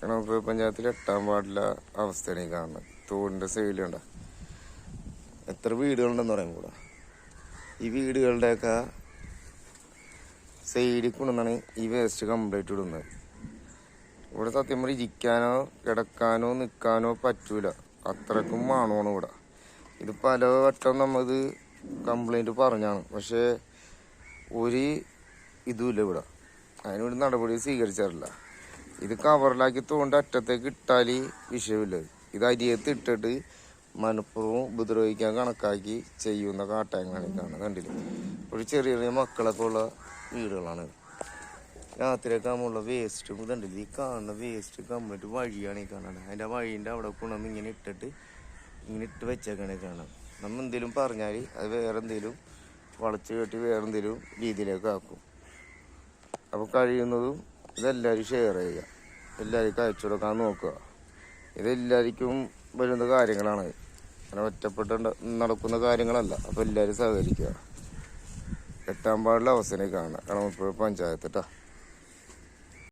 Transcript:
കണമപ്പുഴ പഞ്ചായത്തിൽ 8-ാം വാർഡിലെ അവസ്ഥയാണ് ഈ കാണുന്നത്. തോടിൻ്റെ സൈഡിലുണ്ട എത്ര വീടുകളുണ്ടെന്ന് പറയാൻ കൂടാ. ഈ വീടുകളുടെയൊക്കെ സൈഡിൽ കൊണ്ടുവന്നാണ് ഈ വേസ്റ്റ് കംപ്ലീറ്റ് ഇടുന്നത്. ഇവിടെ സത്യം പറഞ്ഞാൽ ഇരിക്കാനോ കിടക്കാനോ നിൽക്കാനോ പറ്റൂല, അത്രക്കും മണമാണ് ഇവിടെ. ഇത് പല വട്ടം നമ്മത് കംപ്ലൈൻറ്റ് പറഞ്ഞാണ്, പക്ഷേ ഒരു ഇതുമില്ല ഇവിടെ. അതിനൊരു നടപടി സ്വീകരിച്ചാറില്ല. ഇത് കവറിലാക്കി തോണ്ട് അറ്റത്തേക്ക് ഇട്ടാൽ വിഷയമില്ല. ഇത് അരിയത്ത് ഇട്ടിട്ട് മനഃപൂർവ്വം ഉപദ്രവിക്കാൻ കണക്കാക്കി ചെയ്യുന്ന കാട്ടായങ്ങളാണ് ഈ കാണുന്നത്. കണ്ടില്ല, ഒരു ചെറിയ ചെറിയ മക്കളൊക്കെ ഉള്ള വീടുകളാണ്. രാത്രിയൊക്കെ ആകുമ്പോഴുള്ള വേസ്റ്റും ഇതുണ്ടല്ലോ, ഈ കാണുന്ന വേസ്റ്റ് കംപ്ലീറ്റ് വഴിയാണ് ഈ കാണുന്നത്. അതിൻ്റെ വഴീൻ്റെ അവിടെ കൊണ്ടുവന്ന് ഇങ്ങനെ ഇട്ട് വെച്ചേക്കാണ് കാണാം. നമ്മൾ എന്തെങ്കിലും പറഞ്ഞാൽ അത് വേറെ എന്തെങ്കിലും വളച്ച് കെട്ടി വേറെ എന്തെങ്കിലും രീതിയിലേക്ക് ആക്കും. അപ്പോൾ കഴിയുന്നതും ഇതെല്ലാവരും ഷെയർ ചെയ്യുക, എല്ലാവർക്കും അയച്ചു കൊടുക്കാൻ നോക്കുക. ഇതെല്ലാവർക്കും വരുന്ന കാര്യങ്ങളാണ്, അങ്ങനെ ഒറ്റപ്പെട്ട് നടക്കുന്ന കാര്യങ്ങളല്ല. അപ്പോൾ എല്ലാവരും സഹകരിക്കുക. 8-ാം വാർഡിലെ അവസ്ഥയെ കാണുക, കണമപ്പുഴ പഞ്ചായത്ത് കേട്ടോ.